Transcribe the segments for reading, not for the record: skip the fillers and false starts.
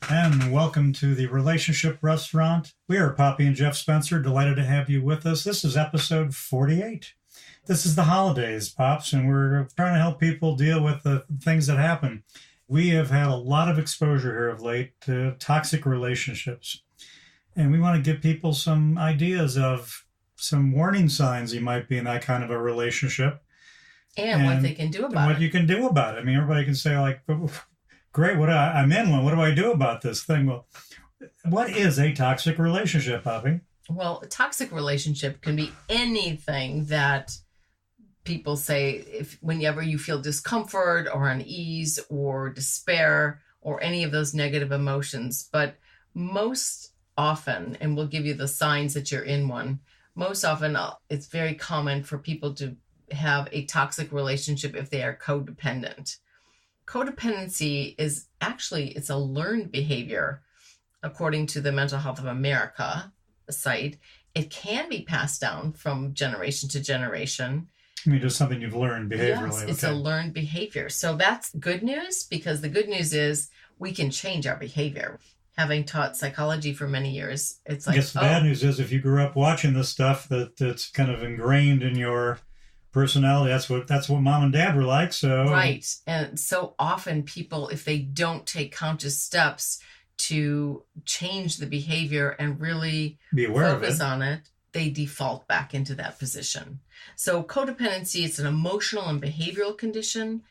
And welcome to the Relationship Restaurant. We are Poppy and Geoff Spencer. Delighted to have you with us. This is episode 48. This is the holidays, Pops, and we're trying to help people deal with the things that happen. We have had a lot of exposure here of late to toxic relationships. And we want to give people some ideas of some warning signs you might be in that kind of a relationship. And what they can do about it. What you can do about it. I mean, everybody can say, like, great, I'm in one. What do I do about this thing? Well, what is a toxic relationship, Poppy? Well, a toxic relationship can be anything that people say whenever you feel discomfort or unease or despair or any of those negative emotions. But most often, and we'll give you the signs that you're in one, most often it's very common for people to have a toxic relationship if they are codependent. Codependency is actually, it's a learned behavior. According to the Mental Health of America site, it can be passed down from generation to generation. I mean, just something you've learned behaviorally. Yes, it's a learned behavior. So that's good news, because the good news is we can change our behavior. Having taught psychology for many years, it's like, I guess the bad news is if you grew up watching this stuff, that's kind of ingrained in your personality. That's what mom and dad were like. So right. And so often people, if they don't take conscious steps to change the behavior and really be aware focus of it on it, they default back into that position. So codependency, it's an emotional and behavioral condition.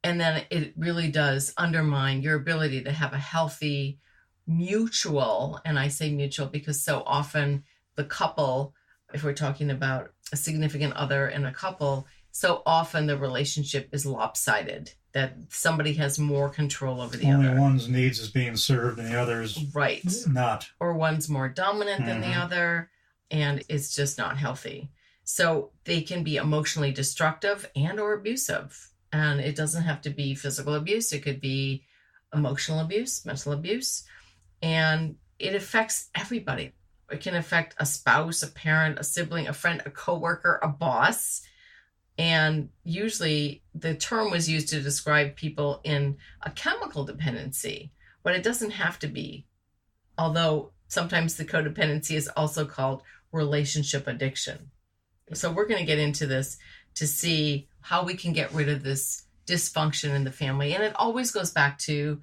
And then it really does undermine your ability to have a healthy, mutual, and I say mutual because so often the couple, if we're talking about a significant other in a couple, so often the relationship is lopsided, that somebody has more control over the other. Only one's needs is being served and the other's right. not. Or one's more dominant than the other, and it's just not healthy. So they can be emotionally destructive and or abusive. And it doesn't have to be physical abuse. It could be emotional abuse, mental abuse. And it affects everybody. It can affect a spouse, a parent, a sibling, a friend, a coworker, a boss. And usually the term was used to describe people in a chemical dependency, but it doesn't have to be. Although sometimes the codependency is also called relationship addiction. So we're going to get into this to see how we can get rid of this dysfunction in the family. And it always goes back to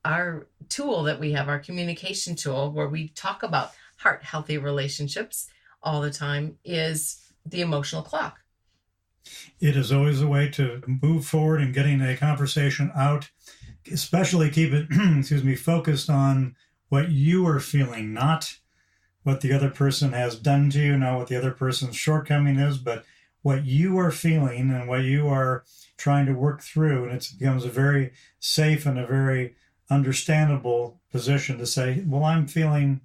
our tool that we have, our communication tool, where we talk about heart-healthy relationships all the time, is the emotional clock. It is always a way to move forward in getting a conversation out, especially keep it, focused on what you are feeling, not what the other person has done to you, not what the other person's shortcoming is, but what you are feeling and what you are trying to work through. And it becomes a very safe and a very understandable position to say, well, I'm feeling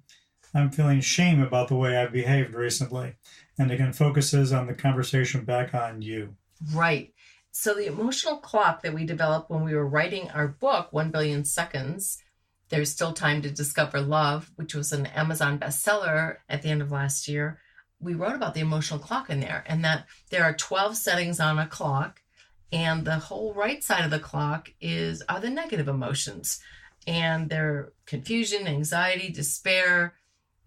shame about the way I've behaved recently. And again, focuses on the conversation back on you. Right. So the emotional clock that we developed when we were writing our book, 1 Billion Seconds, There's Still Time to Discover Love, which was an Amazon bestseller at the end of last year, we wrote about the emotional clock in there, and that there are 12 settings on a clock, and the whole right side of the clock are the negative emotions. And they're confusion, anxiety, despair,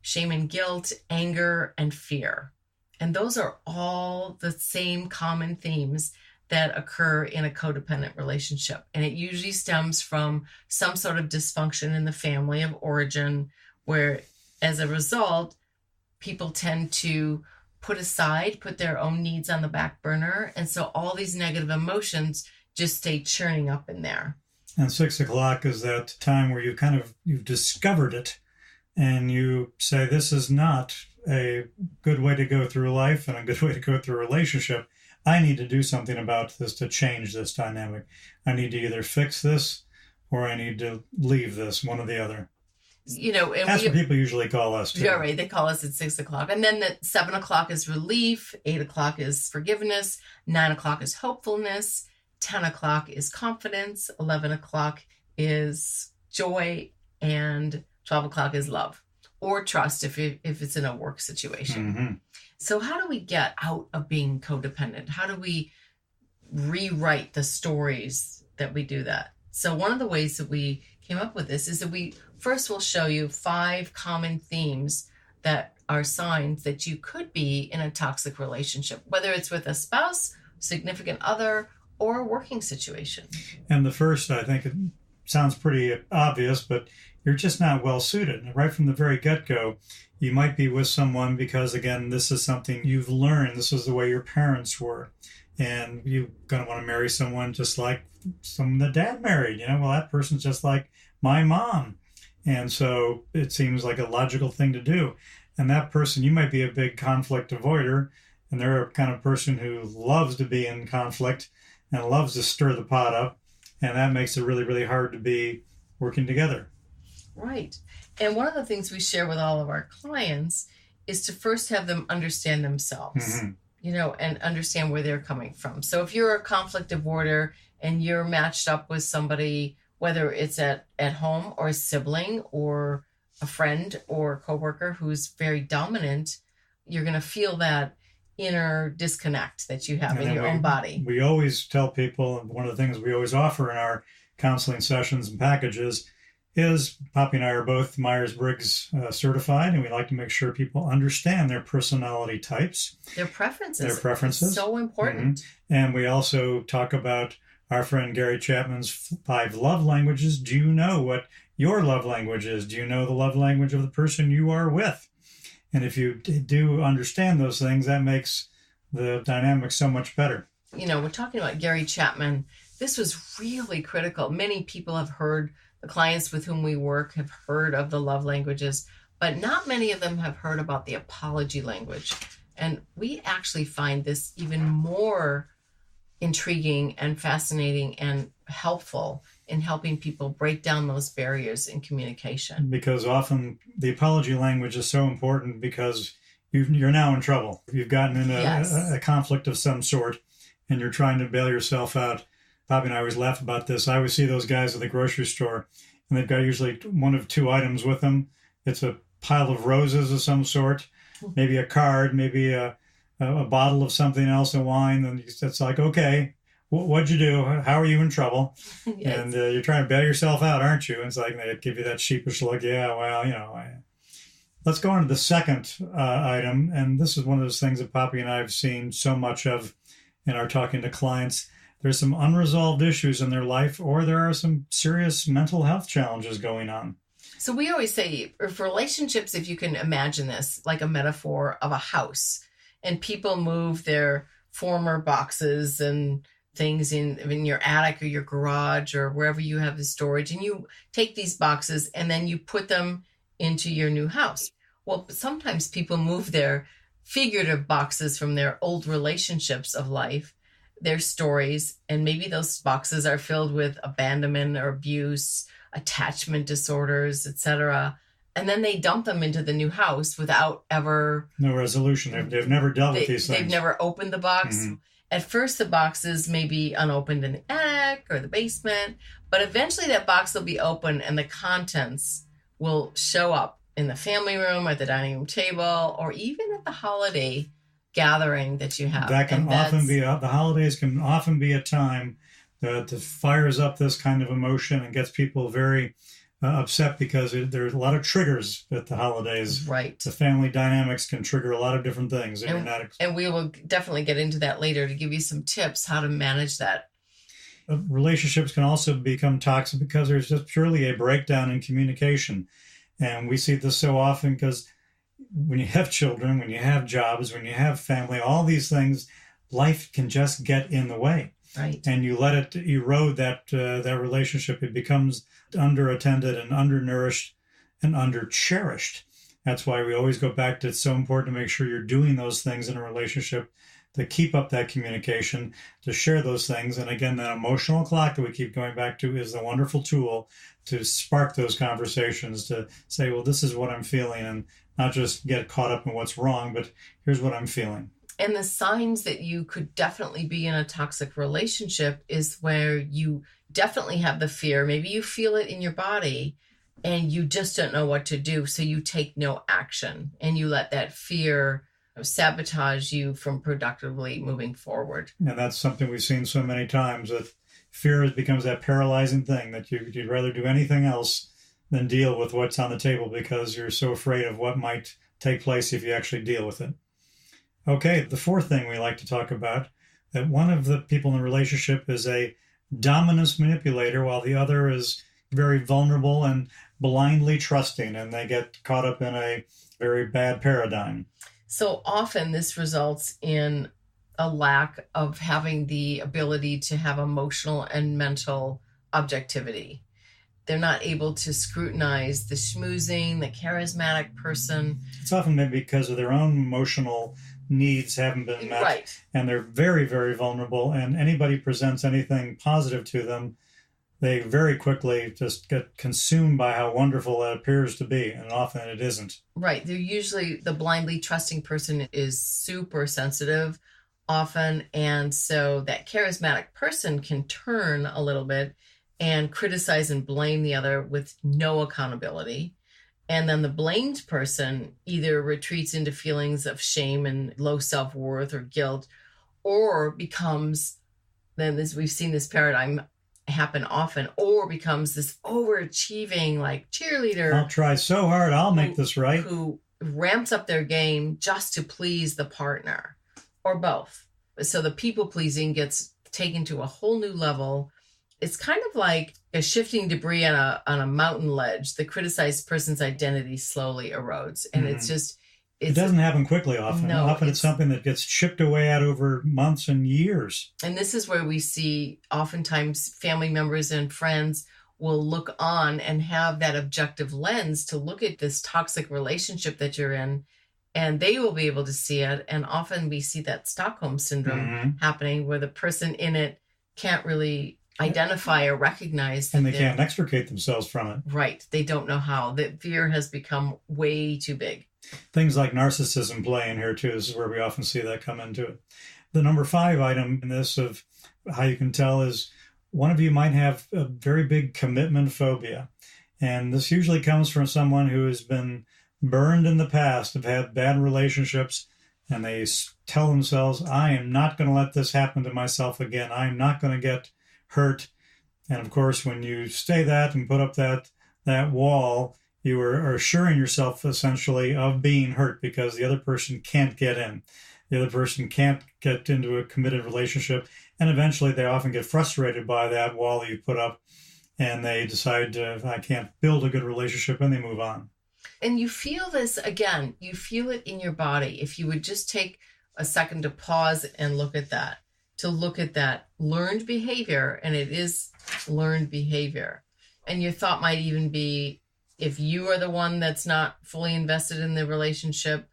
shame and guilt, anger, and fear. And those are all the same common themes that occur in a codependent relationship. And it usually stems from some sort of dysfunction in the family of origin, where as a result, people tend to put their own needs on the back burner. And so all these negative emotions just stay churning up in there. And 6 o'clock is that time where you've discovered it, and you say, this is not a good way to go through life and a good way to go through a relationship. I need to do something about this to change this dynamic. I need to either fix this or I need to leave this, one or the other. And that's what people usually call us too. Yeah, right. They call us at 6 o'clock. And then at 7 o'clock is relief, 8 o'clock is forgiveness, 9 o'clock is hopefulness, 10 o'clock is confidence, 11 o'clock is joy, and 12 o'clock is love or trust if it's in a work situation. Mm-hmm. So how do we get out of being codependent? How do we rewrite the stories that we do that? So one of the ways that we came up with this is that we first will show you 5 common themes that are signs that you could be in a toxic relationship, whether it's with a spouse, significant other, or a working situation. And the first, I think it sounds pretty obvious, but you're just not well suited. Right from the very get-go, you might be with someone because, again, this is something you've learned. This is the way your parents were. And you're going to want to marry someone just like someone that dad married. Well, that person's just like my mom. And so it seems like a logical thing to do. And that person, you might be a big conflict avoider, and they're a kind of person who loves to be in conflict and loves to stir the pot up. And that makes it really, really hard to be working together. Right. And one of the things we share with all of our clients is to first have them understand themselves, and understand where they're coming from. So if you're a conflict avoider and you're matched up with somebody, whether it's at home or a sibling or a friend or a coworker who's very dominant, you're going to feel that inner disconnect that you have in your own body. We always tell people, and one of the things we always offer in our counseling sessions and packages is, Poppy and I are both Myers-Briggs certified, and we like to make sure people understand their personality types. Their preferences. It's so important. And we also talk about our friend Gary Chapman's 5 love languages. Do you know what your love language is? Do you know the love language of the person you are with? And if you do understand those things, that makes the dynamic so much better. We're talking about Gary Chapman. This was really critical. Many people have heard, the clients with whom we work have heard of the love languages, but not many of them have heard about the apology language. And we actually find this even more intriguing and fascinating and helpful in helping people break down those barriers in communication. Because often the apology language is so important because you're now in trouble. You've gotten in a conflict of some sort and you're trying to bail yourself out. Bobby and I always laugh about this. I always see those guys at the grocery store and they've got usually one of 2 items with them. It's a pile of roses of some sort, maybe a card, maybe a bottle of something else, a wine. And it's like, okay, what'd you do? How are you in trouble? Yes. And you're trying to bail yourself out, aren't you? And it's like they give you that sheepish look. Yeah, well, Let's go on to the second item. And this is one of those things that Poppy and I have seen so much of in our talking to clients. There's some unresolved issues in their life, or there are some serious mental health challenges going on. So we always say, for relationships, if you can imagine this like a metaphor of a house, and people move their former boxes and things in your attic or your garage or wherever you have the storage, and you take these boxes and then you put them into your new house. Well, sometimes people move their figurative boxes from their old relationships of life, their stories, and maybe those boxes are filled with abandonment or abuse, attachment disorders, etc. And then they dump them into the new house without ever... No resolution. They've never dealt with these things. They've never opened the box. Mm-hmm. At first, the boxes may be unopened in the attic or the basement, but eventually that box will be open and the contents will show up in the family room, at the dining room table, or even at the holiday gathering that you have. That can often be, the holidays can often be a time that fires up this kind of emotion and gets people very upset because there's a lot of triggers at the holidays. Right. The family dynamics can trigger a lot of different things. And we will definitely get into that later to give you some tips how to manage that. Relationships can also become toxic because there's just purely a breakdown in communication. And we see this so often because when you have children, when you have jobs, when you have family, all these things, life can just get in the way. Right. And you let it erode that relationship. It becomes underattended and undernourished and undercherished. That's why we always go back to, it's so important to make sure you're doing those things in a relationship, to keep up that communication, to share those things. And again, that emotional clock that we keep going back to is the wonderful tool to spark those conversations, to say, well, this is what I'm feeling, and not just get caught up in what's wrong, but here's what I'm feeling. And the signs that you could definitely be in a toxic relationship is where you definitely have the fear. Maybe you feel it in your body and you just don't know what to do. So you take no action and you let that fear sabotage you from productively moving forward. And that's something we've seen so many times, that fear becomes that paralyzing thing that you'd rather do anything else than deal with what's on the table because you're so afraid of what might take place if you actually deal with it. Okay, the fourth thing we like to talk about, that one of the people in the relationship is a dominance manipulator while the other is very vulnerable and blindly trusting, and they get caught up in a very bad paradigm. So often this results in a lack of having the ability to have emotional and mental objectivity. They're not able to scrutinize the schmoozing, the charismatic person. It's often maybe because of their own emotional needs haven't been met. Right. And they're very, very vulnerable. And anybody presents anything positive to them, they very quickly just get consumed by how wonderful it appears to be. And often it isn't. Right. They're usually, the blindly trusting person is super sensitive often. And so that charismatic person can turn a little bit and criticize and blame the other with no accountability. And then the blamed person either retreats into feelings of shame and low self-worth or guilt, or becomes, then this, we've seen this paradigm happen often, or becomes this overachieving like cheerleader. I'll try so hard, I'll make this right. Who ramps up their game just to please the partner, or both. So the people pleasing gets taken to a whole new level. It's kind of like a shifting debris on a mountain ledge. The criticized person's identity slowly erodes. And it's just... It doesn't happen quickly often. No, often it's something that gets chipped away at over months and years. And this is where we see oftentimes family members and friends will look on and have that objective lens to look at this toxic relationship that you're in, and they will be able to see it. And often we see that Stockholm syndrome happening where the person in it can't really identify or recognize. And they can't extricate themselves from it. Right. They don't know how. The fear has become way too big. Things like narcissism play in here too. This is where we often see that come into it. The number 5 item in this of how you can tell is one of you might have a very big commitment phobia. And this usually comes from someone who has been burned in the past, have had bad relationships, and they tell themselves, I am not going to let this happen to myself again. I am not going to get hurt. And of course, when you say that and put up that wall, you are assuring yourself essentially of being hurt because the other person can't get in. The other person can't get into a committed relationship. And eventually they often get frustrated by that wall that you put up and they decide, I can't build a good relationship, and they move on. And you feel this again, you feel it in your body. If you would just take a second to pause and look at that learned behavior, and it is learned behavior. And your thought might even be, if you are the one that's not fully invested in the relationship,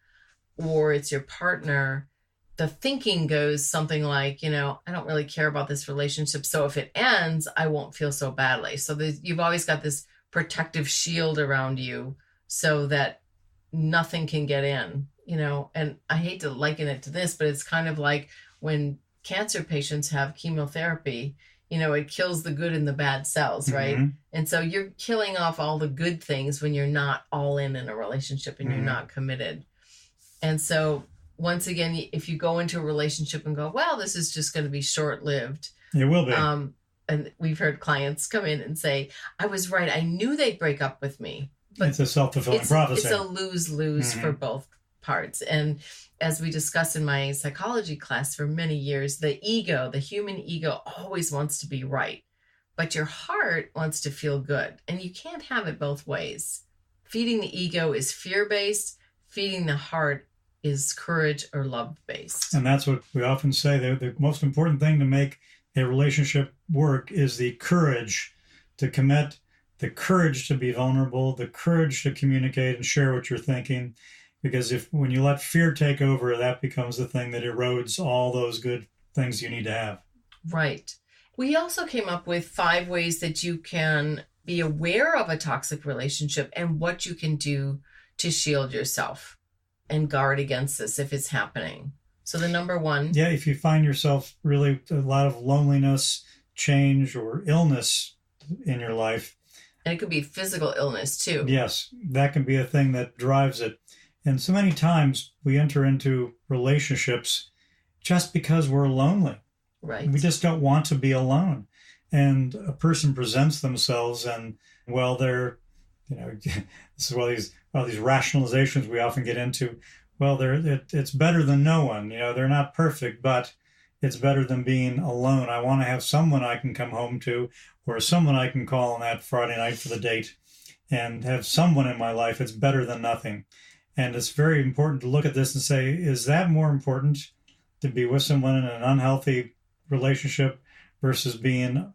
or it's your partner, the thinking goes something like, I don't really care about this relationship, so if it ends, I won't feel so badly. So you've always got this protective shield around you so that nothing can get in, and I hate to liken it to this, but it's kind of like when cancer patients have chemotherapy, it kills the good and the bad cells, right? And so you're killing off all the good things when you're not all in a relationship and you're not committed. And so once again, if you go into a relationship and go, well, this is just going to be short-lived. It will be. And we've heard clients come in and say, I was right. I knew they'd break up with me. But it's a self-fulfilling prophecy. It's a lose-lose for both parts. And as we discussed in my psychology class for many years, the human ego always wants to be right, but your heart wants to feel good. And you can't have it both ways. Feeding the ego is fear-based. Feeding the heart is courage or love-based. And that's what we often say. The most important thing to make a relationship work is the courage to commit, the courage to be vulnerable, the courage to communicate and share what you're thinking. Because when you let fear take over, that becomes the thing that erodes all those good things you need to have. Right. We also came up with 5 ways that you can be aware of a toxic relationship and what you can do to shield yourself and guard against this if it's happening. So the number 1. Yeah, if you find yourself really a lot of loneliness, change, or illness in your life. And it could be physical illness too. Yes, that can be a thing that drives it. And so many times we enter into relationships just because we're lonely. Right. We just don't want to be alone. and a person presents themselves and, well, they're, this is these rationalizations we often get into. Well, it's better than no one. They're not perfect, but it's better than being alone. I want to have someone I can come home to, or someone I can call on that Friday night for the date, and have someone in my life. It's better than nothing. And it's very important to look at this and say, is that more important to be with someone in an unhealthy relationship versus being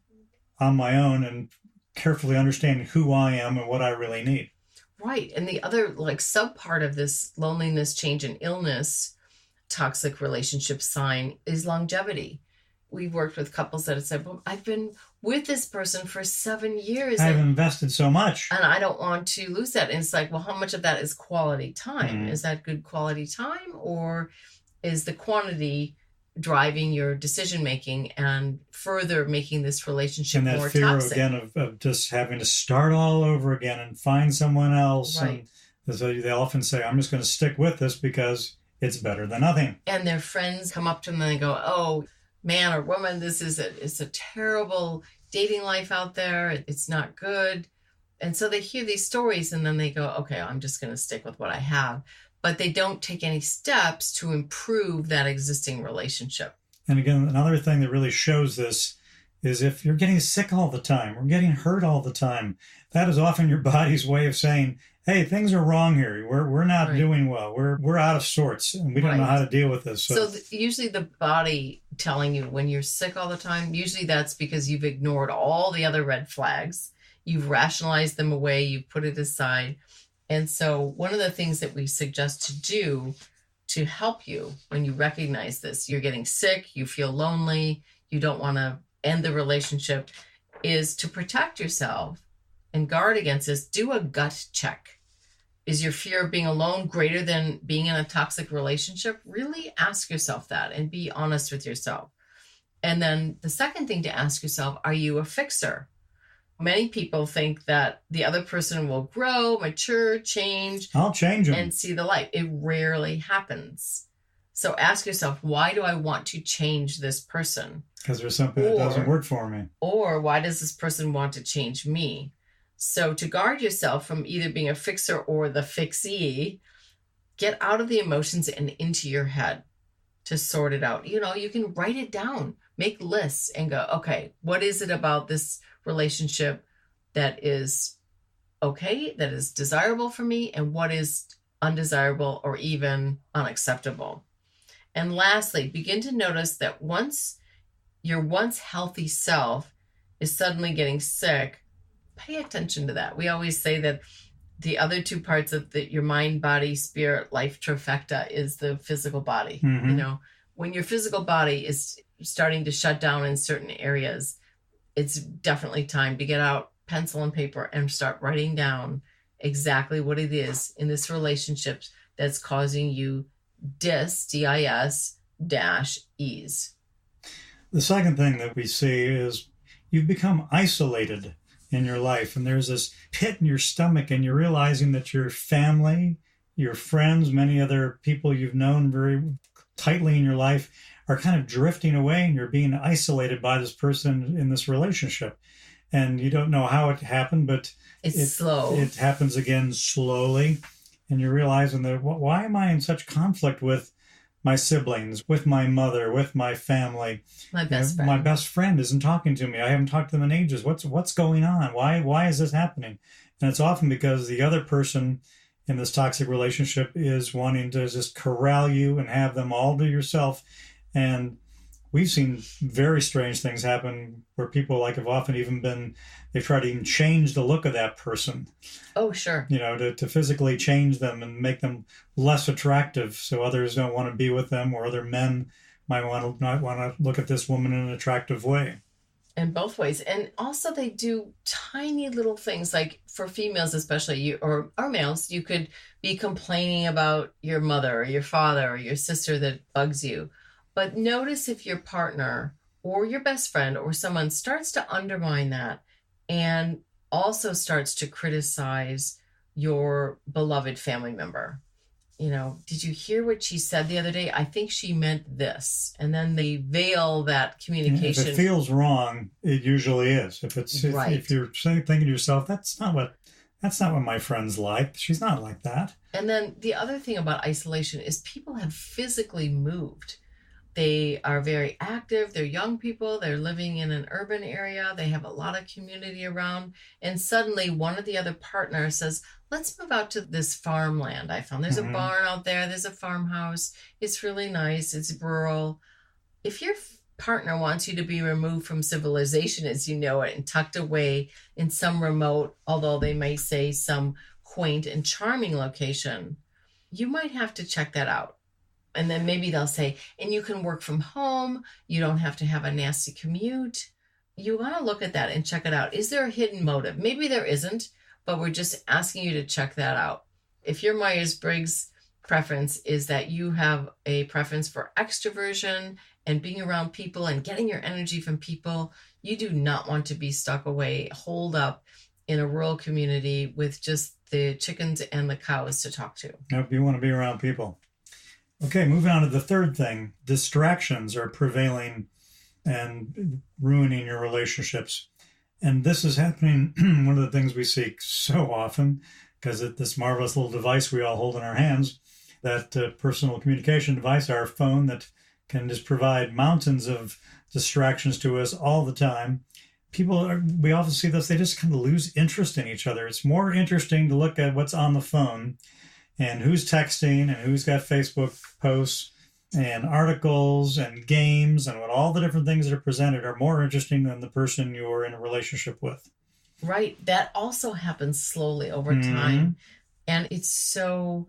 on my own and carefully understanding who I am and what I really need? Right. And the other sub part of this loneliness, change, and illness toxic relationship sign is longevity. We've worked with couples that have said, well, I've been with this person for 7 years. I've invested so much. And I don't want to lose that. And it's like, well, how much of that is quality time? Mm-hmm. Is that good quality time? Or is the quantity driving your decision making and further making this relationship more toxic? And that fear again of just having to start all over again and find someone else. Right. And so they often say, I'm just going to stick with this because it's better than nothing. And their friends come up to them and they go, oh, man or woman, it's a terrible dating life out there. It's not good. And so they hear these stories and then they go, okay, I'm just going to stick with what I have. But they don't take any steps to improve that existing relationship. And again, another thing that really shows this is if you're getting sick all the time or getting hurt all the time, that is often your body's way of saying, hey, things are wrong here. We're not right. doing well. We're out of sorts and we don't right. know how to deal with this. So usually the body telling you when you're sick all the time, usually that's because you've ignored all the other red flags. You've rationalized them away. You've put it aside. And so one of the things that we suggest to do to help you when you recognize this, you're getting sick, you feel lonely, you don't want to end the relationship, is to protect yourself and guard against this. Do a gut check. Is your fear of being alone greater than being in a toxic relationship? Really ask yourself that and be honest with yourself. And then the second thing to ask yourself, are you a fixer? Many people think that the other person will grow, mature, change. I'll change them. And see the light. It rarely happens. So ask yourself, why do I want to change this person? Because there's something that doesn't work for me. Or why does this person want to change me? So to guard yourself from either being a fixer or the fixee, get out of the emotions and into your head to sort it out. You can write it down, make lists and go, okay, what is it about this relationship that is okay, that is desirable for me, and what is undesirable or even unacceptable? And lastly, begin to notice that once your once healthy self is suddenly getting sick, pay attention to that. We always say that the other two parts of your mind, body, spirit, life trifecta is the physical body. Mm-hmm. When your physical body is starting to shut down in certain areas, it's definitely time to get out pencil and paper and start writing down exactly what it is in this relationship that's causing you DIS-ease. The second thing that we see is you've become isolated in your life, and there's this pit in your stomach, and you're realizing that your family, your friends, many other people you've known very tightly in your life are kind of drifting away, and you're being isolated by this person in this relationship. And you don't know how it happened, but it's slow. It happens again slowly. And you're realizing that, why am I in such conflict with my siblings, with my mother, with my family? My best friend. My best friend isn't talking to me. I haven't talked to them in ages. What's going on? Why is this happening? And it's often because the other person in this toxic relationship is wanting to just corral you and have them all to yourself. And we've seen very strange things happen where people have often even they've tried to even change the look of that person. Oh, sure. To physically change them and make them less attractive so others don't want to be with them, or other men might not want to look at this woman in an attractive way. In both ways. And also they do tiny little things, like for females especially, or males, you could be complaining about your mother or your father or your sister that bugs you. But notice if your partner or your best friend or someone starts to undermine that and also starts to criticize your beloved family member. did you hear what she said the other day? I think she meant this. And then they veil that communication. If it feels wrong, it usually is. If you're thinking to yourself, that's not what my friend's like. She's not like that. And then the other thing about isolation is people have physically moved. They are very active. They're young people. They're living in an urban area. They have a lot of community around. And suddenly one of the other partners says, let's move out to this farmland I found. There's a barn out there. There's a farmhouse. It's really nice. It's rural. If your partner wants you to be removed from civilization as you know it and tucked away in some remote, although they may say some quaint and charming location, you might have to check that out. And then maybe they'll say, and you can work from home. You don't have to have a nasty commute. You want to look at that and check it out. Is there a hidden motive? Maybe there isn't, but we're just asking you to check that out. If your Myers-Briggs preference is that you have a preference for extroversion and being around people and getting your energy from people, you do not want to be stuck away, holed up in a rural community with just the chickens and the cows to talk to. Nope, you want to be around people. Okay, moving on to the third thing. Distractions are prevailing and ruining your relationships. And this is happening, one of the things we see so often, because this marvelous little device we all hold in our hands, that personal communication device, our phone, that can just provide mountains of distractions to us all the time. We often see this, they just kind of lose interest in each other. It's more interesting to look at what's on the phone and who's texting and who's got Facebook posts and articles and games and what all the different things that are presented are more interesting than the person you're in a relationship with. Right. That also happens slowly over time. And it's so,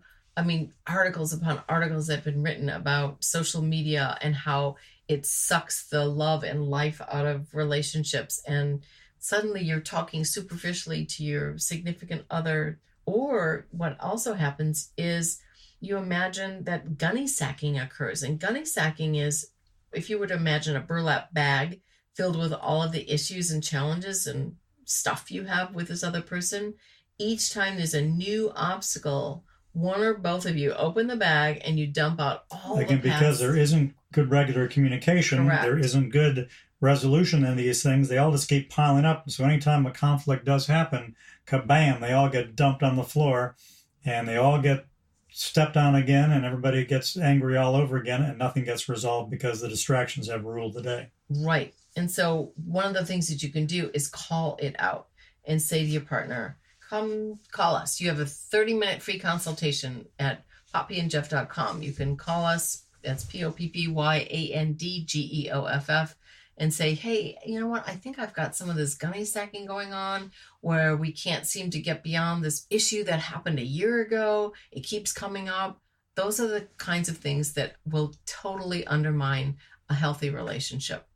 articles upon articles that have been written about social media and how it sucks the love and life out of relationships. And suddenly you're talking superficially to your significant other. Or what also happens is you imagine that gunny sacking occurs. And gunny sacking is, if you were to imagine a burlap bag filled with all of the issues and challenges and stuff you have with this other person, each time there's a new obstacle, one or both of you open the bag and you dump out all the past. Because there isn't good regular communication, Correct. There isn't good resolution in these things, they all just keep piling up. So anytime a conflict does happen, kabam, they all get dumped on the floor and they all get stepped on again and everybody gets angry all over again and nothing gets resolved because the distractions have ruled the day. Right. And so one of the things that you can do is call it out and say to your partner, come call us. You have a 30-minute free consultation at poppyandgeoff.com. You can call us. That's POPPYANDGEOFF. And say, hey, you know what? I think I've got some of this gunny sacking going on where we can't seem to get beyond this issue that happened a year ago. It keeps coming up. Those are the kinds of things that will totally undermine a healthy relationship.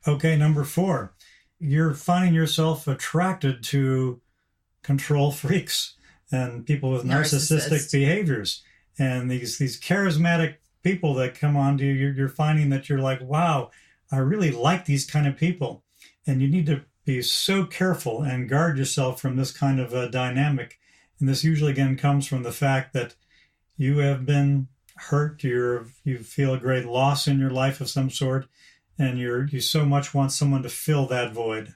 Okay, number 4, you're finding yourself attracted to control freaks and people with narcissistic behaviors. And these charismatic people that come on to you, you're finding that you're like, wow, I really like these kind of people. And you need to be so careful and guard yourself from this kind of a dynamic. And this usually, again, comes from the fact that you have been hurt, you feel a great loss in your life of some sort, and you so much want someone to fill that void.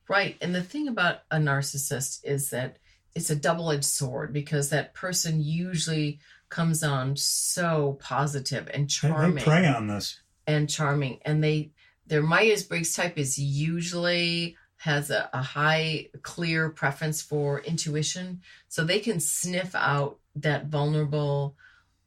Right. And the thing about a narcissist is that it's a double-edged sword because that person usually comes on so positive and charming. They prey on this. And charming. And their Myers-Briggs type is usually has a high, clear preference for intuition. So they can sniff out that vulnerable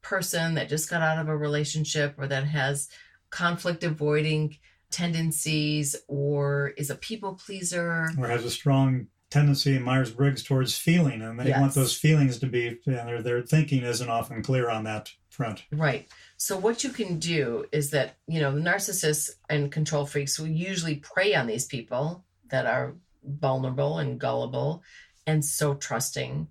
person that just got out of a relationship or that has conflict avoiding tendencies or is a people pleaser. Or has a strong tendency in Myers-Briggs towards feeling. And they want those feelings to be, their thinking isn't often clear on that front. Right. So what you can do is that, the narcissists and control freaks will usually prey on these people that are vulnerable and gullible and so trusting.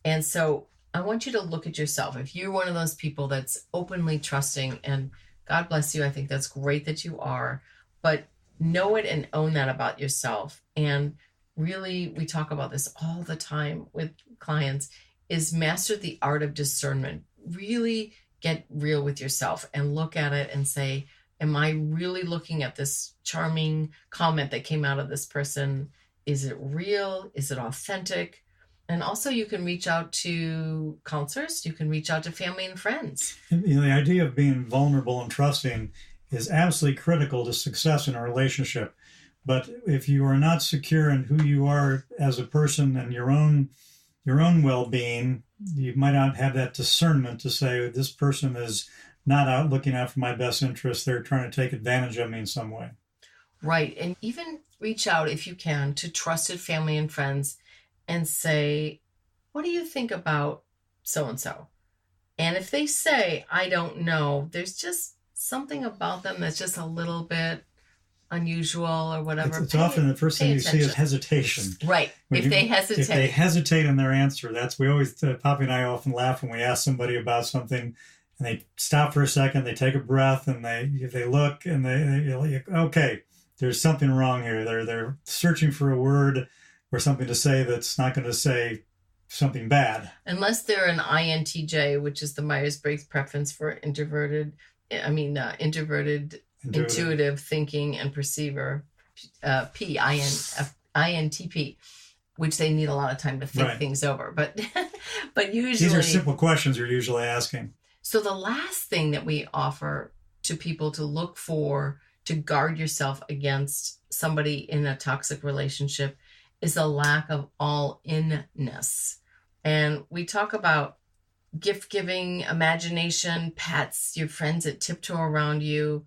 And so I want you to look at yourself. If you're one of those people that's openly trusting, and God bless you, I think that's great that you are, but know it and own that about yourself. And really, we talk about this all the time with clients, is master the art of discernment. really get real with yourself and look at it and say, am I really looking at this charming comment that came out of this person? Is it real? Is it authentic? And also you can reach out to counselors. You can reach out to family and friends. You know, the idea of being vulnerable and trusting is absolutely critical to success in a relationship. But if you are not secure in who you are as a person and your own well-being, you might not have that discernment to say, this person is not out looking out for my best interest. They're trying to take advantage of me in some way. Right. And even reach out, if you can, to trusted family and friends and say, what do you think about so-and-so? And if they say, I don't know, there's just something about them that's just a little bit unusual or whatever. It's often the first thing you see is hesitation. Right. If they hesitate in their answer, we always, Poppy and I often laugh when we ask somebody about something and they stop for a second, they take a breath, and they look and you're like, okay, there's something wrong here. They're searching for a word or something to say that's not going to say something bad. Unless they're an INTJ, which is the Myers-Briggs preference for introverted, intuitive thinking and perceiver, INTP, which they need a lot of time to think things over. But usually these are simple questions you're usually asking. So the last thing that we offer to people to look for to guard yourself against somebody in a toxic relationship is a lack of all-inness. And we talk about gift giving, imagination, pets, your friends that tiptoe around you,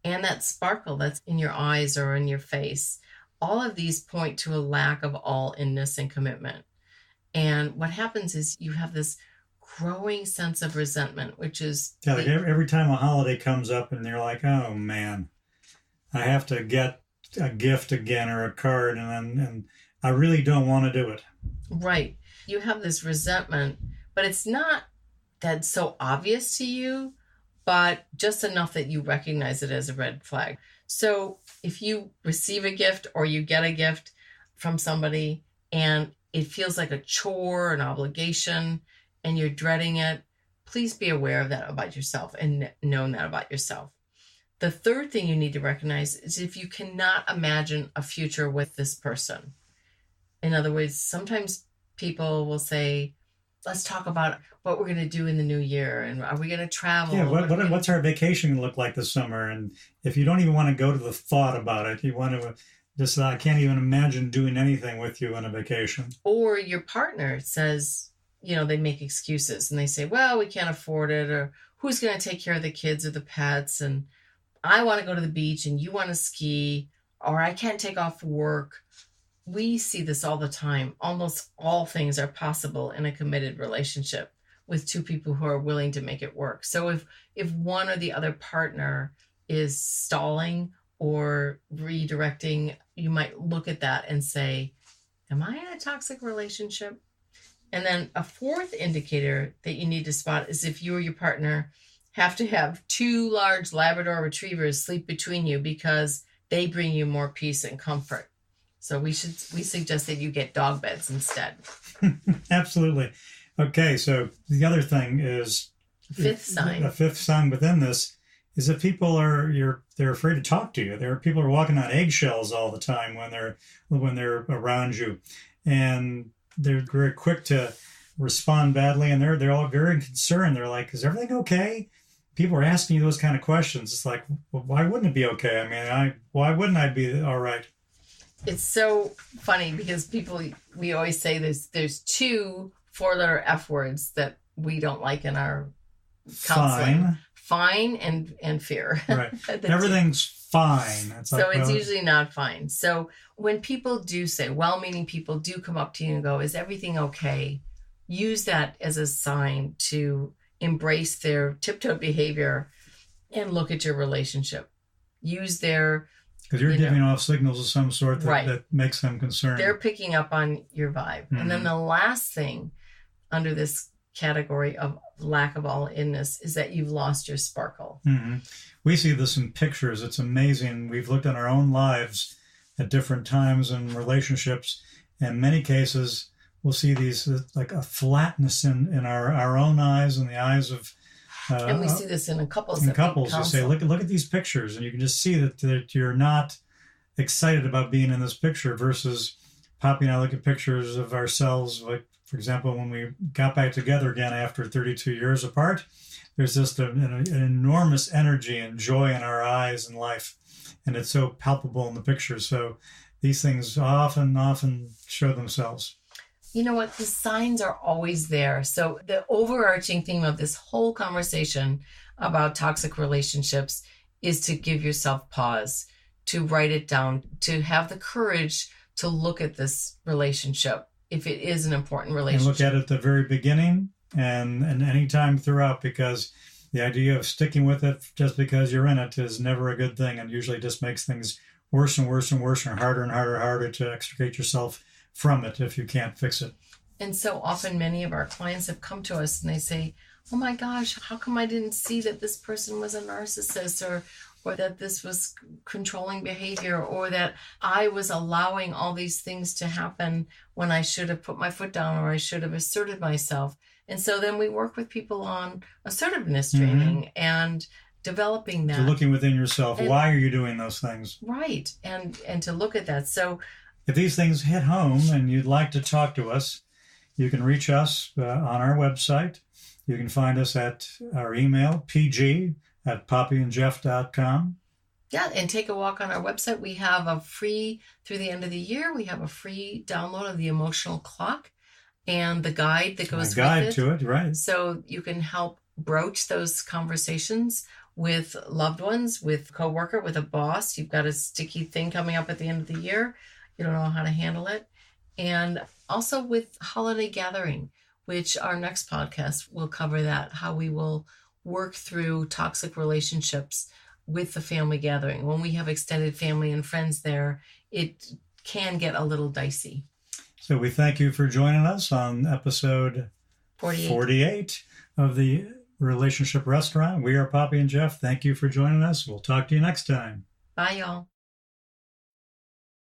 and that sparkle that's in your eyes or in your face. All of these point to a lack of all-inness and commitment. And what happens is you have this growing sense of resentment, which is... Yeah, like every time a holiday comes up and you're like, oh man, I have to get a gift again or a card, and I really don't want to do it. Right. You have this resentment, but it's not that so obvious to you, but just enough that you recognize it as a red flag. So if you receive a gift or you get a gift from somebody and it feels like a chore, an obligation, and you're dreading it, please be aware of that about yourself and know that about yourself. The third thing you need to recognize is if you cannot imagine a future with this person. In other words, sometimes people will say, let's talk about what we're going to do in the new year, and are we going to travel? Yeah, what's our vacation going to look like this summer? And if you don't even want to go to the thought about it, you want to just, I can't even imagine doing anything with you on a vacation. Or your partner says, they make excuses and they say, well, we can't afford it, or who's going to take care of the kids or the pets, and I want to go to the beach and you want to ski, or I can't take off work. We see this all the time. Almost all things are possible in a committed relationship with two people who are willing to make it work. So if one or the other partner is stalling or redirecting, you might look at that and say, am I in a toxic relationship? And then a fourth indicator that you need to spot is if you or your partner have to have two large Labrador retrievers sleep between you because they bring you more peace and comfort. So we suggest that you get dog beds instead. Absolutely. Okay, so the other thing is fifth sign. The fifth sign within this is that people they're afraid to talk to you. There are people who are walking on eggshells all the time when they're around you, and they're very quick to respond badly, and they're all very concerned. They're like, "Is everything okay?" People are asking you those kind of questions. It's like, well, why wouldn't it be okay? I mean, why wouldn't I be all right? It's so funny because we always say there's two 4-letter F words that we don't like in our counseling. Fine and fear. Right. Everything's fine. It's usually not fine. So when people do say, well-meaning people do come up to you and go, is everything okay? Use that as a sign to embrace their tiptoe behavior and look at your relationship. Use their... Because you're giving off signals of some sort that makes them concerned. They're picking up on your vibe. Mm-hmm. And then the last thing under this category of lack of all-inness is that you've lost your sparkle. Mm-hmm. We see this in pictures. It's amazing. We've looked at our own lives at different times and relationships. In many cases, we'll see these like a flatness in our own eyes and the eyes of. And we see this in couples. In couples, you say, look at these pictures, and you can just see that you're not excited about being in this picture. Versus Poppy and I look at pictures of ourselves, like for example, when we got back together again after 32 years apart. There's just an enormous energy and joy in our eyes and life, and it's so palpable in the pictures. So these things often show themselves. You know what? The signs are always there. So the overarching theme of this whole conversation about toxic relationships is to give yourself pause, to write it down, to have the courage to look at this relationship if it is an important relationship. And look at it at the very beginning and any time throughout, because the idea of sticking with it just because you're in it is never a good thing, and usually just makes things worse and worse and worse and harder to extricate yourself from it if you can't fix it. And so often many of our clients have come to us and they say, oh my gosh, how come I didn't see that this person was a narcissist, or that this was controlling behavior, or that I was allowing all these things to happen when I should have put my foot down, or I should have asserted myself. And so then we work with people on assertiveness training and developing that. To looking within yourself, why are you doing those things? Right. And to look at that. So if these things hit home and you'd like to talk to us, you can reach us on our website. You can find us at our email, pg@poppyandgeoff.com. Yeah, and take a walk on our website. We have a free, through the end of the year, we have a free download of the emotional clock and the guide that goes with it. Guide to it, right. So you can help broach those conversations with loved ones, with a coworker, with a boss. You've got a sticky thing coming up at the end of the year. You don't know how to handle it. And also with holiday gathering, which our next podcast will cover that, how we will work through toxic relationships with the family gathering. When we have extended family and friends there, it can get a little dicey. So we thank you for joining us on episode 48 of the Relationship Restaurant. We are Poppy and Geoff. Thank you for joining us. We'll talk to you next time. Bye, y'all.